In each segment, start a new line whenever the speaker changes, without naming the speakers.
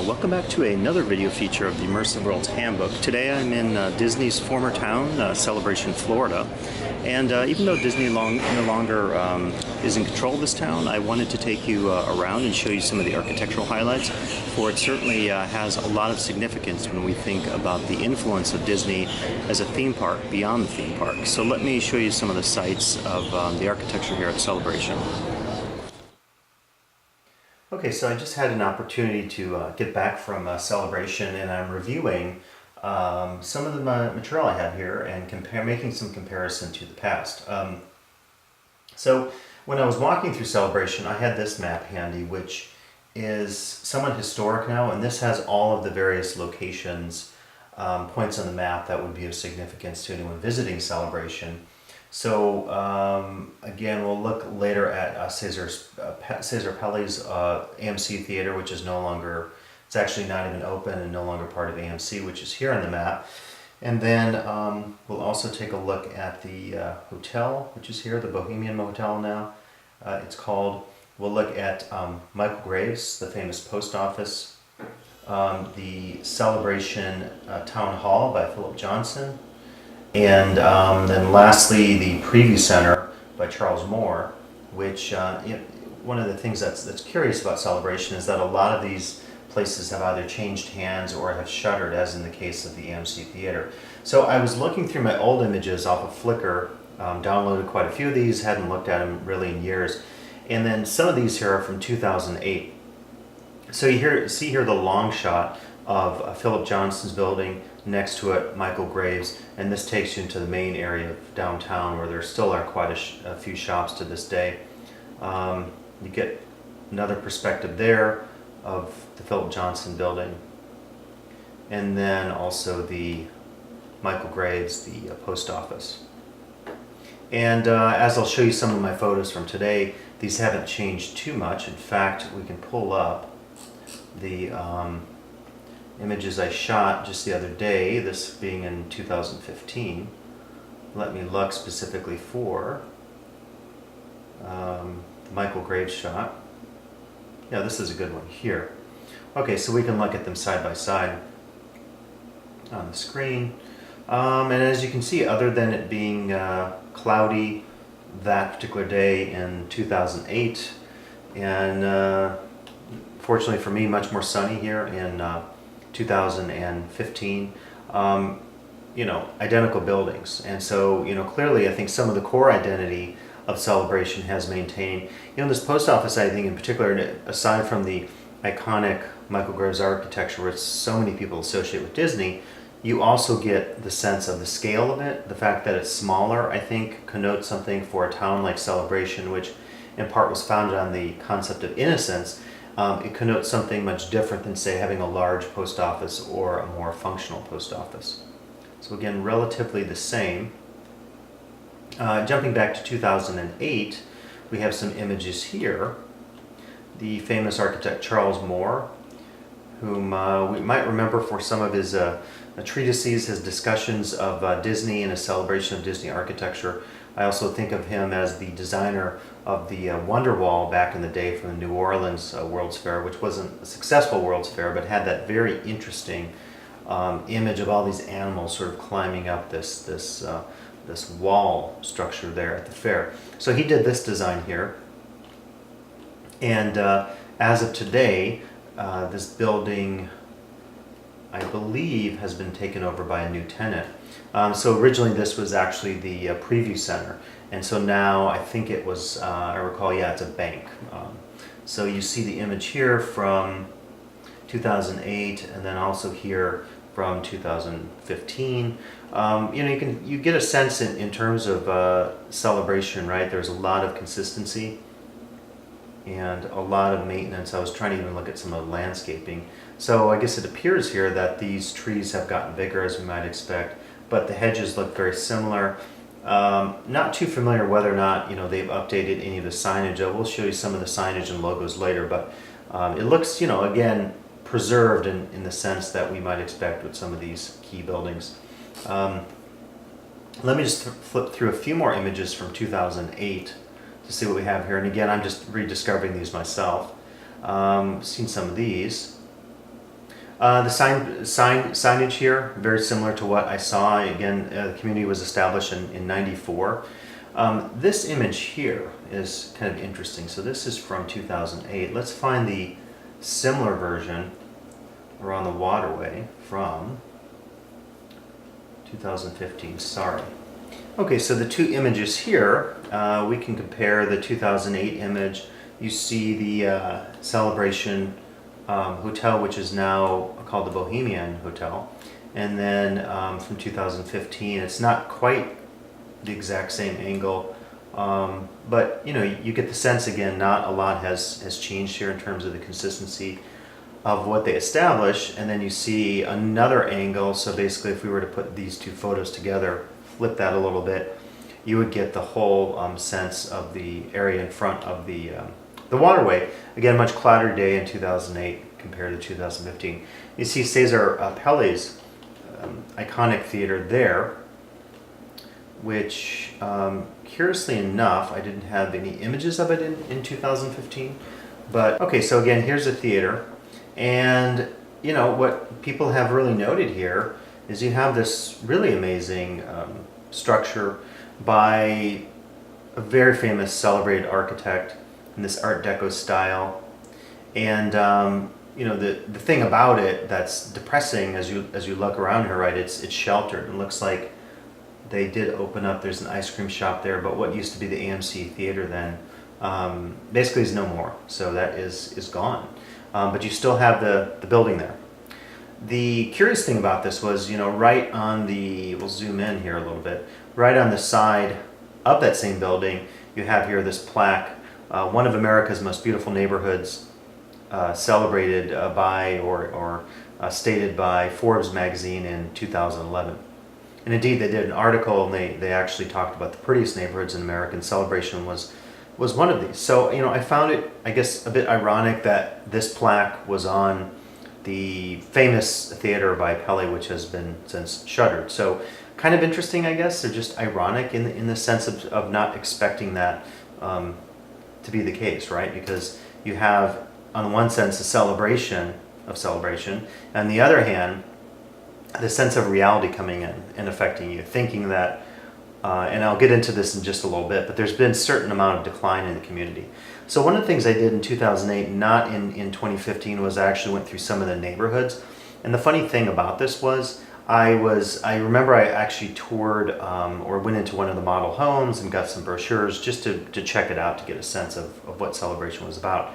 Welcome back to another video feature of the Immersive Worlds Handbook. Today I'm in Disney's former town, Celebration, Florida. And even though Disney no longer is in control of this town, I wanted to take you around and show you some of the architectural highlights, for it certainly has a lot of significance when we think about the influence of Disney as a theme park beyond the theme park. So let me show you some of the sights of the architecture here at Celebration. Okay, so I just had an opportunity to get back from Celebration, and I'm reviewing some of the material I have here and making some comparison to the past. So when I was walking through Celebration, I had this map handy, which is somewhat historic now, and this has all of the various locations, points on the map that would be of significance to anyone visiting Celebration. So again, we'll look later at Cesar Pelli's AMC Theatre, which is no longer, it's actually not even open and no longer part of AMC, which is here on the map. And then we'll also take a look at the hotel, which is here, the Bohemian Motel now. It's called. We'll look at Michael Graves, the famous post office, the Celebration Town Hall by Philip Johnson. And then lastly, the Preview Center by Charles Moore, which one of the things that's curious about Celebration is that a lot of these places have either changed hands or have shuttered, as in the case of the AMC Theatre. So I was looking through my old images off of Flickr, downloaded quite a few of these, hadn't looked at them really in years, and then some of these here are from 2008. So you see here the long shot of Philip Johnson's building, next to it Michael Graves, and this takes you into the main area of downtown where there still are quite a few shops to this day. You get another perspective there of the Philip Johnson building, and then also the Michael Graves, the post office. And as I'll show you some of my photos from today, these haven't changed too much. In fact, we can pull up the images I shot just the other day, this being in 2015. Let me look specifically for the Michael Graves shot. Yeah, this is a good one here. Okay, so we can look at them side by side on the screen. And as you can see, other than it being cloudy that particular day in 2008, and fortunately for me, much more sunny here in 2015, identical buildings. And so, clearly I think some of the core identity of Celebration has maintained. This post office, I think in particular, aside from the iconic Michael Graves architecture, which so many people associate with Disney, you also get the sense of the scale of it. The fact that it's smaller, I think, connotes something for a town like Celebration, which in part was founded on the concept of innocence. It connotes something much different than, say, having a large post office or a more functional post office. So again, relatively the same. Jumping back to 2008, we have some images here. The famous architect Charles Moore, whom we might remember for some of his treatises, his discussions of Disney and a celebration of Disney architecture. I also think of him as the designer of the Wonder Wall back in the day from the New Orleans World's Fair, which wasn't a successful World's Fair, but had that very interesting image of all these animals sort of climbing up this wall structure there at the fair. So he did this design here, and as of today, this building, I believe, has been taken over by a new tenant. So originally this was actually the Preview Center, and so now I think it was, I recall, yeah, it's a bank. So you see the image here from 2008, and then also here from 2015. You get a sense in terms of Celebration, right? There's a lot of consistency and a lot of maintenance. I was trying to even look at some of the landscaping. So I guess it appears here that these trees have gotten bigger, as we might expect, but the hedges look very similar. Not too familiar whether or not they've updated any of the signage. I will show you some of the signage and logos later, but it looks, again, preserved in the sense that we might expect with some of these key buildings. Let me just flip through a few more images from 2008 to see what we have here. And again, I'm just rediscovering these myself. Seen some of these. The signage here, very similar to what I saw. Again, the community was established in 94. This image here is kind of interesting. So this is from 2008. Let's find the similar version around the waterway from 2015, sorry. Okay, so the two images here, we can compare the 2008 image. You see the Celebration Hotel, which is now called the Bohemian Hotel. And then from 2015, it's not quite the exact same angle, but you know, you get the sense again, not a lot has changed here in terms of the consistency of what they establish. And then you see another angle. So basically, if we were to put these two photos together, flip that a little bit, you would get the whole sense of the area in front of the waterway. Again, much cloudier day in 2008 compared to 2015. You see Cesar Pelle's iconic theater there, which curiously enough, I didn't have any images of it in 2015. But okay, so again, here's a theater. And you know, what people have really noted here is you have this really amazing structure by a very famous, celebrated architect in this Art Deco style. And you know, the thing about it that's depressing as you look around here, right? It's sheltered. It looks like they did open up. There's an ice cream shop there, but what used to be the AMC Theatre then basically is no more. So that is gone. But you still have the building there. The curious thing about this was, you know, right on the, we'll zoom in here a little bit, right on the side of that same building, you have here this plaque, one of America's most beautiful neighborhoods, celebrated by or stated by Forbes magazine in 2011. And indeed, they did an article and they actually talked about the prettiest neighborhoods in America, and Celebration was one of these. So, you know, I found it, I guess, a bit ironic that this plaque was on the famous theater by Pelle, which has been since shuttered. So kind of interesting, I guess, or just ironic in the sense of not expecting that to be the case, right? Because you have, on one sense, a celebration of Celebration, and on the other hand, the sense of reality coming in and affecting you, thinking that, and I'll get into this in just a little bit, but there's been a certain amount of decline in the community. So one of the things I did in 2008, not in 2015, was I actually went through some of the neighborhoods. And the funny thing about this was, I remember I actually toured or went into one of the model homes and got some brochures just to check it out, to get a sense of what Celebration was about.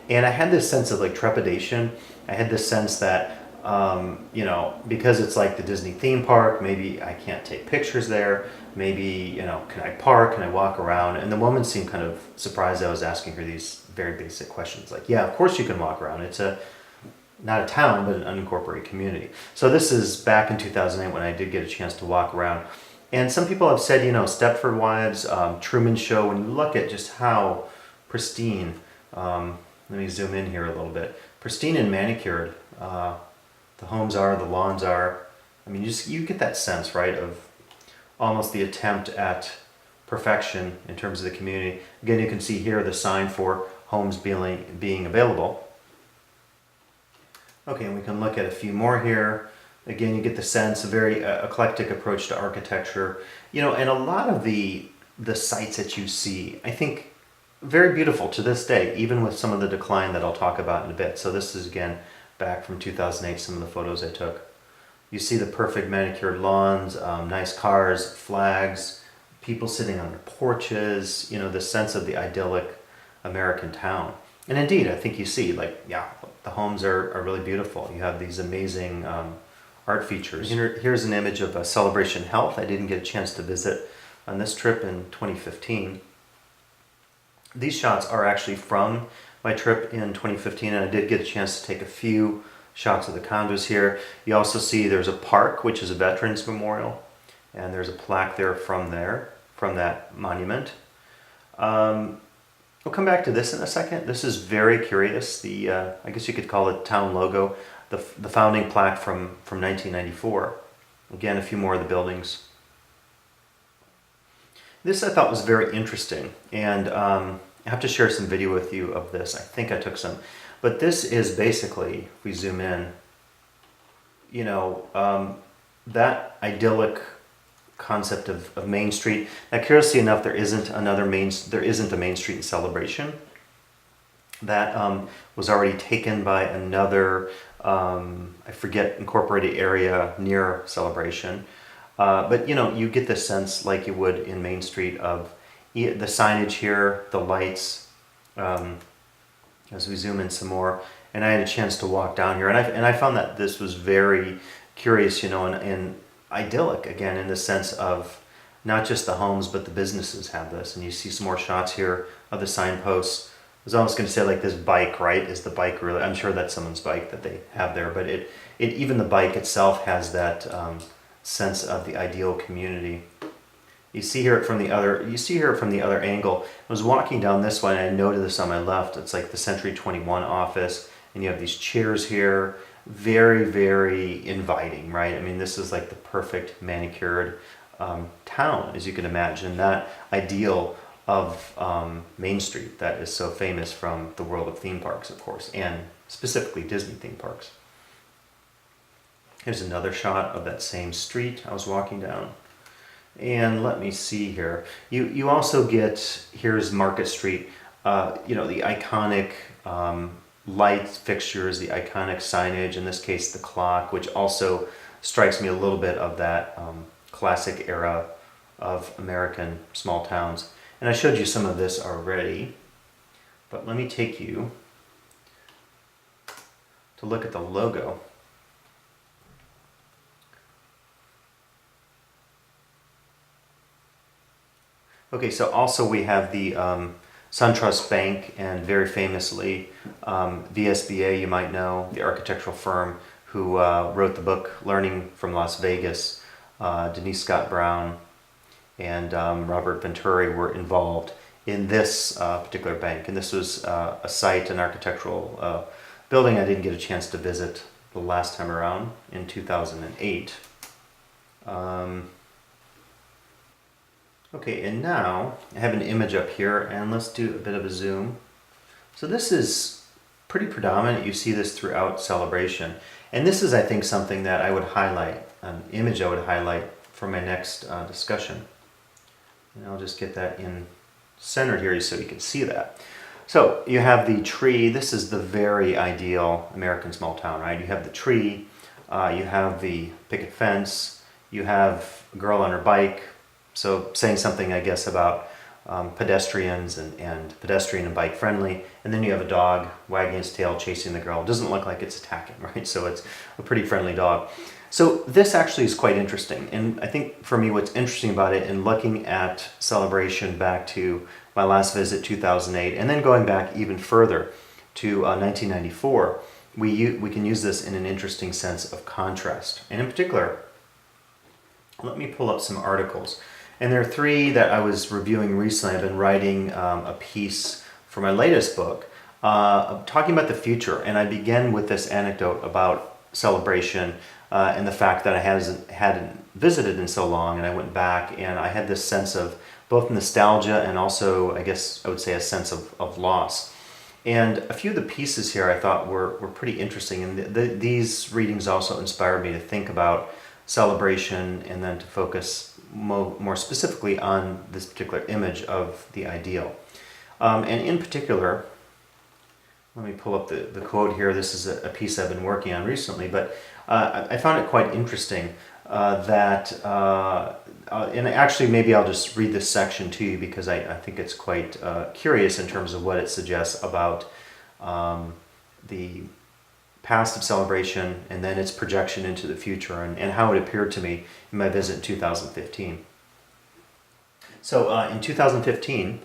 And I had this sense of like trepidation. I had this sense that, you know, because it's like the Disney theme park, maybe I can't take pictures there. Maybe, you know, can I park? Can I walk around? And the woman seemed kind of surprised I was asking her these very basic questions. Like, yeah, of course you can walk around. It's not a town, but an unincorporated community. So this is back in 2008 when I did get a chance to walk around. And some people have said, you know, Stepford Wives, Truman Show, when you look at just how pristine, let me zoom in here a little bit, pristine and manicured the homes are, the lawns are. I mean, you get that sense, right, of almost the attempt at perfection in terms of the community. Again, you can see here the sign for homes being available. Okay, and we can look at a few more here. Again, you get the sense, a very eclectic approach to architecture. You know, and a lot of the sites that you see, I think, very beautiful to this day, even with some of the decline that I'll talk about in a bit. So this is, again, back from 2008, some of the photos I took. You see the perfect manicured lawns, nice cars, flags, people sitting on their porches, you know, the sense of the idyllic American town. And indeed, I think you see, like, yeah, the homes are really beautiful. You have these amazing art features. Here's an image of Celebration Health. I didn't get a chance to visit on this trip in 2015. These shots are actually from my trip in 2015, and I did get a chance to take a few shots of the condos here. You also see there's a park, which is a Veterans Memorial, and there's a plaque there from that monument. We'll come back to this in a second. This is very curious. The I guess you could call it town logo, the founding plaque from 1994. Again, a few more of the buildings. This I thought was very interesting, and I have to share some video with you of this. I think I took some. But this is basically, if we zoom in, you know, that idyllic concept of Main Street. Now, curiously enough, there isn't a Main Street in Celebration. That was already taken by another, I forget, incorporated area near Celebration. But you know, you get the sense like you would in Main Street of the signage here, the lights. As we zoom in some more, and I had a chance to walk down here, and I found that this was very curious, you know, and idyllic again in the sense of not just the homes but the businesses have this, and you see some more shots here of the signposts. I was almost going to say like this bike, right? Is the bike really? I'm sure that's someone's bike that they have there, but it even the bike itself has that sense of the ideal community. You see here from the other angle. I was walking down this one and I noted this on my left. It's like the Century 21 office, and you have these chairs here. Very, very inviting, right? I mean, this is like the perfect manicured town, as you can imagine. That ideal of Main Street that is so famous from the world of theme parks, of course, and specifically Disney theme parks. Here's another shot of that same street I was walking down. And let me see here. You also get, here's Market Street, you know, the iconic light fixtures, the iconic signage, in this case the clock, which also strikes me a little bit of that classic era of American small towns. And I showed you some of this already, but let me take you to look at the logo. Okay, so also we have the Suntrust Bank, and very famously VSBA, you might know, the architectural firm who wrote the book Learning from Las Vegas. Denise Scott Brown and Robert Venturi were involved in this particular bank, and this was a site, an architectural building I didn't get a chance to visit the last time around in 2008. Okay, and now I have an image up here, and let's do a bit of a zoom. So this is pretty predominant. You see this throughout Celebration. And this is, I think, something that I would highlight, an image I would highlight for my next discussion. And I'll just get that in centered here so you can see that. So you have the tree. This is the very ideal American small town, right? You have the tree, you have the picket fence, you have a girl on her bike. So saying something, I guess, about pedestrians and pedestrian and bike friendly. And then you have a dog wagging its tail, chasing the girl. It doesn't look like it's attacking, right? So it's a pretty friendly dog. So this actually is quite interesting. And I think for me, what's interesting about it, in looking at Celebration back to my last visit, 2008, and then going back even further to 1994, we can use this in an interesting sense of contrast. And in particular, let me pull up some articles. And there are three that I was reviewing recently. I've been writing a piece for my latest book talking about the future. And I began with this anecdote about Celebration and the fact that I hadn't visited in so long. And I went back and I had this sense of both nostalgia and also, I guess I would say, a sense of loss. And a few of the pieces here I thought were pretty interesting. And these readings also inspired me to think about Celebration and then to focus more specifically on this particular image of the ideal. And in particular, let me pull up the quote here. This is a piece I've been working on recently, but I found it quite interesting that, and actually maybe I'll just read this section to you because I think it's quite curious in terms of what it suggests about the past of Celebration and then its projection into the future and how it appeared to me in my visit in 2015. So in 2015,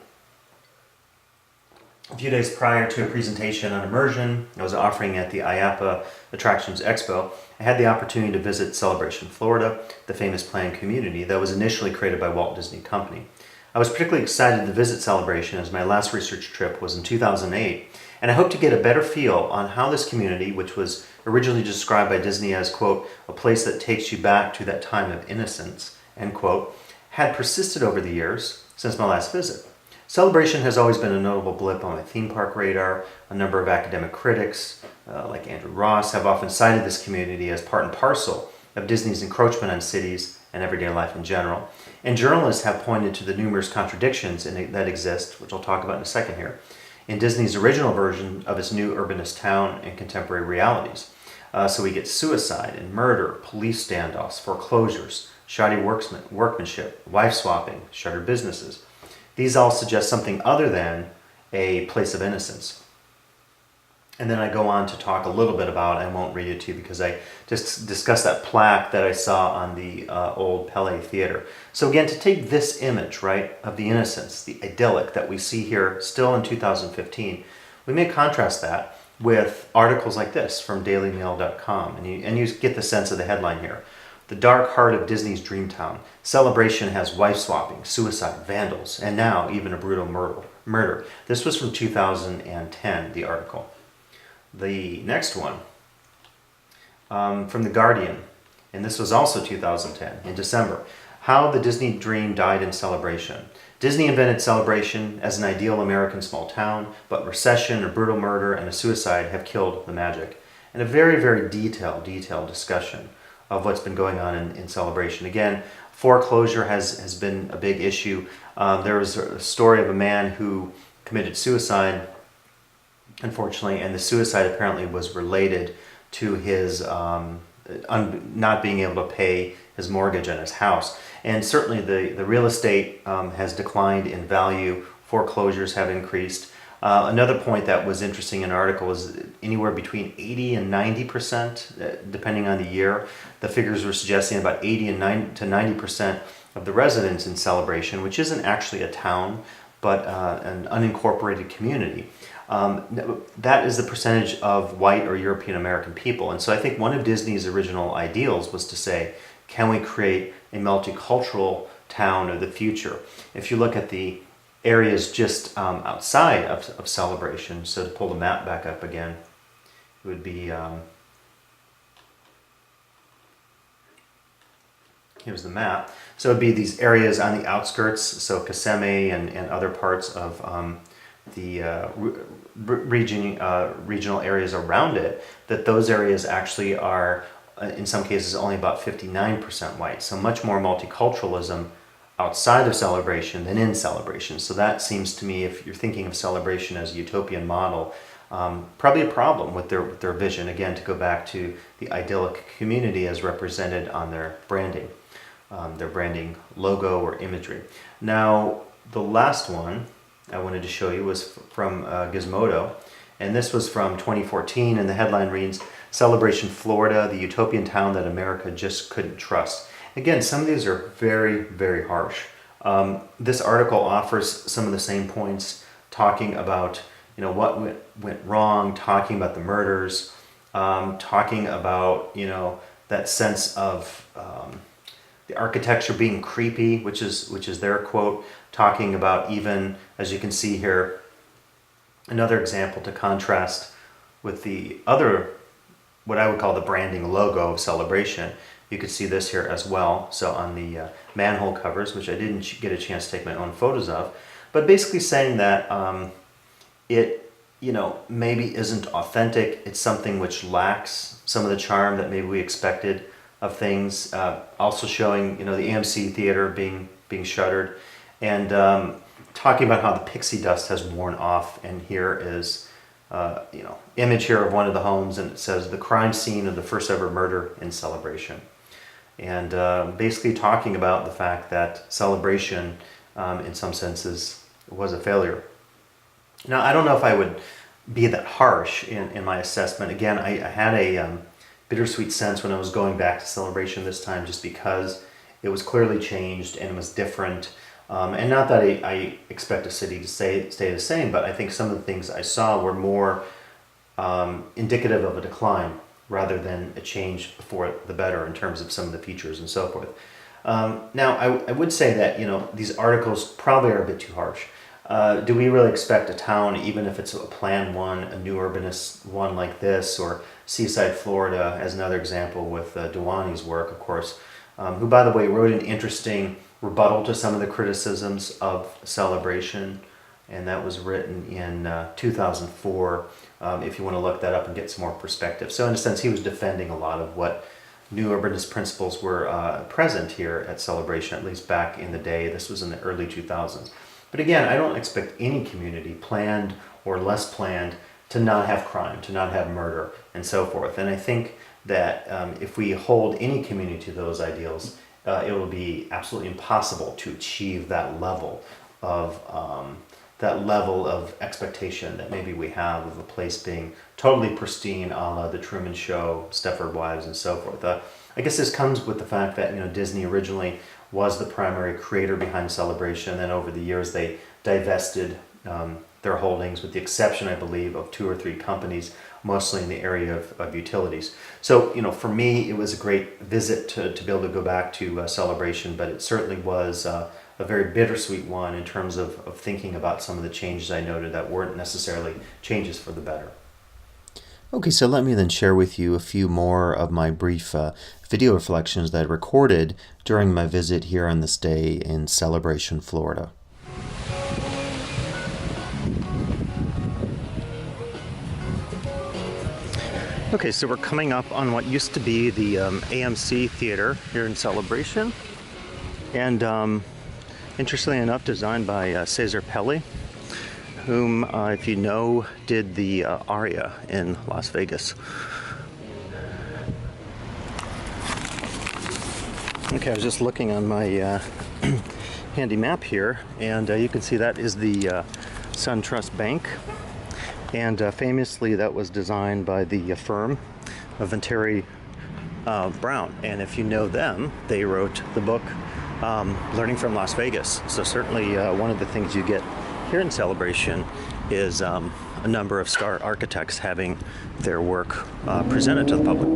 a few days prior to a presentation on immersion I was offering at the IAPA Attractions Expo, I had the opportunity to visit Celebration, Florida, the famous planned community that was initially created by Walt Disney Company. I was particularly excited to visit Celebration as my last research trip was in 2008, and I hope to get a better feel on how this community, which was originally described by Disney as, quote, a place that takes you back to that time of innocence, end quote, had persisted over the years since my last visit. Celebration has always been a notable blip on my theme park radar. A number of academic critics, like Andrew Ross, have often cited this community as part and parcel of Disney's encroachment on cities and everyday life in general. And journalists have pointed to the numerous contradictions that exist, which I'll talk about in a second here, in Disney's original version of its new urbanist town and contemporary realities. So we get suicide and murder, police standoffs, foreclosures, shoddy workmanship, wife swapping, shuttered businesses. These all suggest something other than a place of innocence. And then I go on to talk a little bit about, I won't read it to you because I just discussed that plaque that I saw on the old AMC Theatre. So again, to take this image, right, of the innocence, the idyllic that we see here still in 2015, we may contrast that with articles like this from dailymail.com. And you get the sense of the headline here. The dark heart of Disney's Dreamtown. Celebration has wife swapping, suicide, vandals, and now even a brutal murder. This was from 2010, the article. The next one, from The Guardian, and this was also 2010, in December. How the Disney Dream Died in Celebration. Disney invented Celebration as an ideal American small town, but recession, a brutal murder, and a suicide have killed the magic. And a very, very detailed discussion of what's been going on in Celebration. Again, foreclosure has been a big issue. There was a story of a man who committed suicide, unfortunately, and the suicide apparently was related to his not being able to pay his mortgage on his house. And certainly the real estate has declined in value. Foreclosures have increased. Another point that was interesting in the article was anywhere between 80 and 90%, depending on the year. The figures were suggesting about 80 to 90% of the residents in Celebration, which isn't actually a town, but an unincorporated community. That is the percentage of white or European American people. And so I think one of Disney's original ideals was to say, can we create a multicultural town of the future? If you look at the areas just outside of Celebration, so to pull the map back up again, it would be, here's the map. So it would be these areas on the outskirts, so Kissimmee and other parts of the regional areas around it, that those areas actually are, in some cases, only about 59% white. So much more multiculturalism outside of Celebration than in Celebration. So that seems to me, if you're thinking of Celebration as a utopian model, probably a problem with their vision. Again, to go back to the idyllic community as represented on their branding logo or imagery. Now, the last one I wanted to show you was from Gizmodo, and this was from 2014, and the headline reads, Celebration Florida, the utopian town that America just couldn't trust. Again, some of these are very, very harsh. This article offers some of the same points, talking about what went wrong, talking about the murders, talking about that sense of the architecture being creepy, which is their quote, talking about, even as you can see here, another example to contrast with the other, what I would call the branding logo of Celebration. You could see this here as well. So on the manhole covers, which I didn't get a chance to take my own photos of, but basically saying that it maybe isn't authentic. It's something which lacks some of the charm that maybe we expected of things. Also showing the AMC Theatre being shuttered, and talking about how the pixie dust has worn off. And here is image here of one of the homes, and it says the crime scene of the first ever murder in Celebration. And basically talking about the fact that Celebration, in some senses, was a failure. Now, I don't know if I would be that harsh in my assessment. Again, I had a bittersweet sense when I was going back to Celebration this time, just because it was clearly changed and it was different. And not that I expect a city to stay the same, but I think some of the things I saw were more indicative of a decline rather than a change for the better in terms of some of the features and so forth. Now, I would say that these articles probably are a bit too harsh. Do we really expect a town, even if it's a Plan 1, a new urbanist one like this, or Seaside, Florida, as another example with Duani's work, of course, who, by the way, wrote an interesting rebuttal to some of the criticisms of Celebration. and that was written in 2004, if you want to look that up and get some more perspective. So in a sense, he was defending a lot of what new urbanist principles were present here at Celebration, at least back in the day. This was in the early 2000s. But again, I don't expect any community, planned or less planned, to not have crime, to not have murder, and so forth. And I think that if we hold any community to those ideals, it will be absolutely impossible to achieve that level of expectation that maybe we have of a place being totally pristine, a la The Truman Show, Stepford Wives, and so forth. I guess this comes with the fact that Disney originally was the primary creator behind Celebration, and then over the years they divested their holdings, with the exception, I believe, of 2 or 3 companies, mostly in the area of utilities. So, for me, it was a great visit to be able to go back to Celebration, but it certainly was a very bittersweet one in terms of thinking about some of the changes I noted that weren't necessarily changes for the better. Okay, so let me then share with you a few more of my brief video reflections that I recorded during my visit here on this day in Celebration, Florida. Okay, so we're coming up on what used to be the AMC Theatre here in Celebration, and interestingly enough, designed by Cesar Pelli, whom, if you know, did the aria in Las Vegas. Okay, I was just looking on my handy map here, and you can see that is the Suntrust Bank. And famously, that was designed by the firm of Venturi Brown. And if you know them, they wrote the book Learning from Las Vegas. So certainly one of the things you get here in Celebration is a number of star architects having their work presented to the public.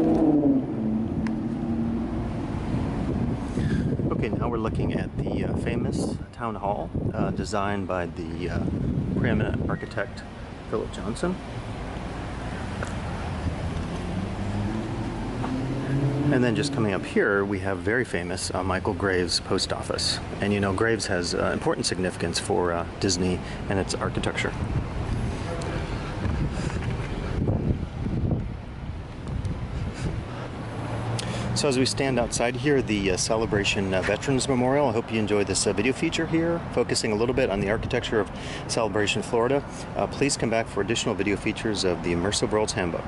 Okay, now we're looking at the famous town hall designed by the preeminent architect Philip Johnson. And then just coming up here, we have very famous Michael Graves Post Office. And Graves has important significance for Disney and its architecture. So as we stand outside here, the Celebration Veterans Memorial, I hope you enjoyed this video feature here, focusing a little bit on the architecture of Celebration, Florida. Please come back for additional video features of the Immersive Worlds Handbook.